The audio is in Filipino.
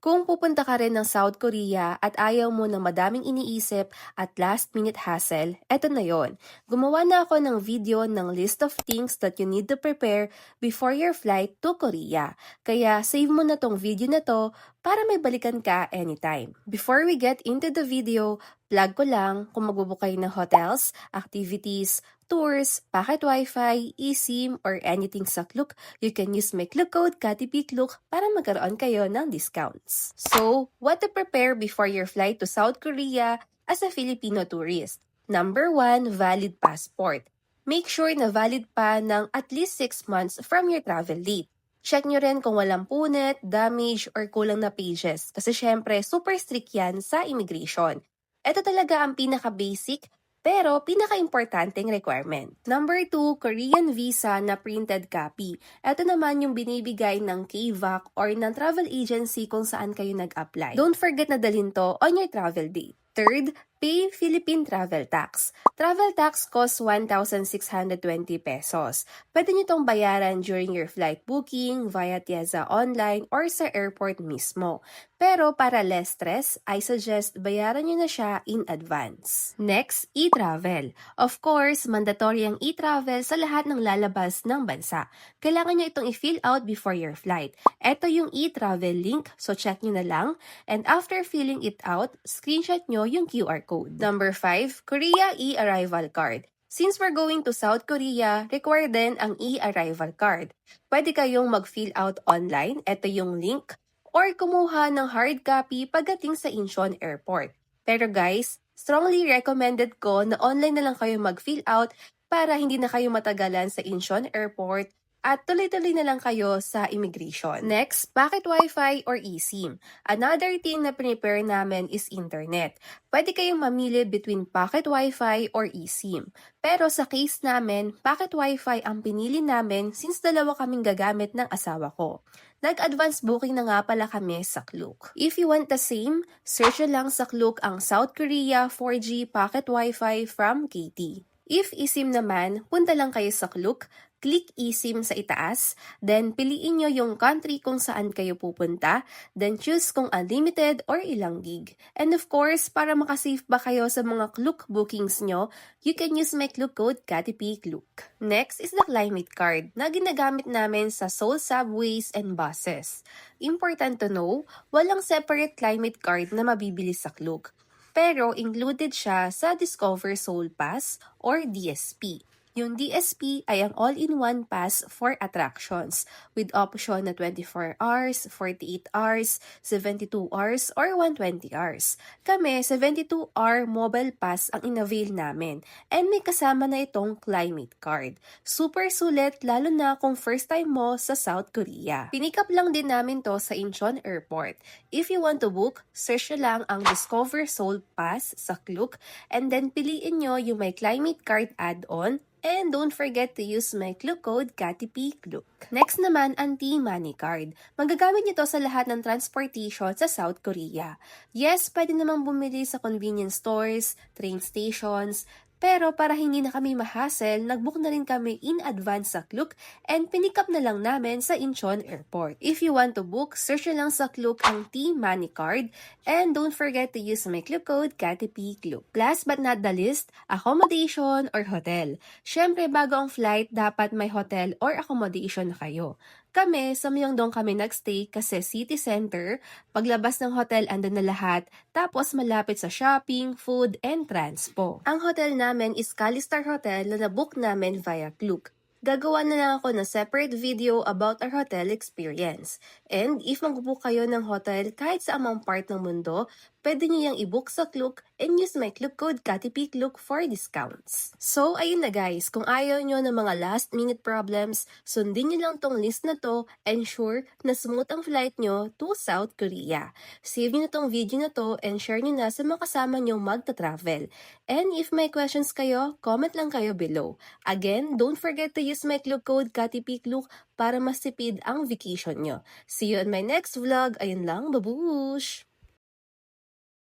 Kung pupunta ka rin ng South Korea at ayaw mo ng madaming iniisip at last-minute hassle, eto na yon. Gumawa na ako ng video ng list of things that you need to prepare before your flight to Korea. Kaya save mo na tong video na to para may balikan ka anytime. Before we get into the video, plug ko lang kung magbubook kayo ng hotels, activities, tours, packet wifi, eSIM, or anything sa Klook, you can use my Klook code KATIPIKLOOK para magkaroon kayo ng discounts. So, what to prepare before your flight to South Korea as a Filipino tourist? Number 1, valid passport. Make sure na valid pa ng at least 6 months from your travel date. Check nyo rin kung walang punit, damage, or kulang na pages kasi syempre super strict yan sa immigration. Ito talaga ang pinaka-basic pero pinaka-importanting requirement. Number 2, Korean visa na printed copy. Ito naman yung binibigay ng KVAC or ng travel agency kung saan kayo nag-apply. Don't forget na dalhin to on your travel date. Third, pay Philippine travel tax. Travel tax costs 1,620 pesos. Pwede nyo itong bayaran during your flight booking, via TIEZA online, or sa airport mismo. Pero para less stress, I suggest bayaran nyo na siya in advance. Next, e-travel. Of course, mandatory ang e-travel sa lahat ng lalabas ng bansa. Kailangan nyo itong i-fill out before your flight. Ito yung e-travel link, so check nyo na lang. And after filling it out, screenshot nyo yung QR code. Number 5, Korea e-arrival card. Since we're going to South Korea, require din ang e-arrival card. Pwede kayong mag-fill out online, ito yung link, or kumuha ng hard copy pagdating sa Incheon Airport. Pero guys, strongly recommended ko na online na lang kayo mag-fill out para hindi na kayo matagalan sa Incheon Airport at tuloy-tuloy na lang kayo sa immigration. Next, packet wifi or eSIM. Another thing na prepare namin is internet. Pwede kayong mamili between packet wifi or eSIM. Pero sa case namin, packet wifi ang pinili namin since dalawa kaming gagamit ng asawa ko. Nag-advance booking na nga pala kami sa Klook. If you want the same, search lang sa Klook ang South Korea 4G packet wifi from KT. If eSIM naman, punta lang kayo sa Klook, click eSIM sa itaas, then piliin nyo yung country kung saan kayo pupunta, then choose kung unlimited or ilang gig. And of course, para makasave ba kayo sa mga Klook bookings nyo, you can use my Klook code KATIPIKLOOK. Next is the climate card na ginagamit namin sa Seoul subways and buses. Important to know, walang separate climate card na mabibili sa Klook. Pero included siya sa Discover Seoul Pass or DSP. Yung DSP ay ang all-in-one pass for attractions with option na 24 hours, 48 hours, 72 hours, or 120 hours. Kami, 72-hour mobile pass ang inavail namin and may kasama na itong climate card. Super sulit lalo na kung first time mo sa South Korea. Pinick up lang din namin to sa Incheon Airport. If you want to book, search lang ang Discover Seoul Pass sa Klook and then piliin nyo yung may climate card add-on. And don't forget to use my Klook code KATIPIKLOOK. Next naman, ang T-Money Card. Magagamit nyo to sa lahat ng transportation sa South Korea. Yes, pwede namang bumili sa convenience stores, train stations, pero para hindi na kami ma-hassle, nag-book na rin kami in advance sa Klook and pinick up na lang namin sa Incheon Airport. If you want to book, search lang sa Klook ang T-Money Card and don't forget to use my Klook code KATIPIKLOOK. Last but not the least, accommodation or hotel. Syempre, bago ang flight, dapat may hotel or accommodation na kayo. Kami, sa Myeongdong kami nagstay kasi city center, paglabas ng hotel andun na lahat, tapos malapit sa shopping, food, and transpo. Ang hotel namin is Calistar Hotel na nabook namin via Klook. Gagawa na lang ako ng separate video about our hotel experience. And if mag-book kayo ng hotel kahit sa amang part ng mundo, pwede nyo yung i-book sa Klook and use my Klook code KATIPIKLOOK for discounts. So, ayun na guys, kung ayaw nyo ng mga last-minute problems, sundin nyo lang tong list na to, ensure na smooth ang flight nyo to South Korea. Save nyo na tong video na to and share nyo na sa mga kasama nyo magta-travel. And if may questions kayo, comment lang kayo below. Again, don't forget to use my Klook code KATIPIKLOOK para mas tipid ang vacation nyo. See you on my next vlog. Ayun lang, babush!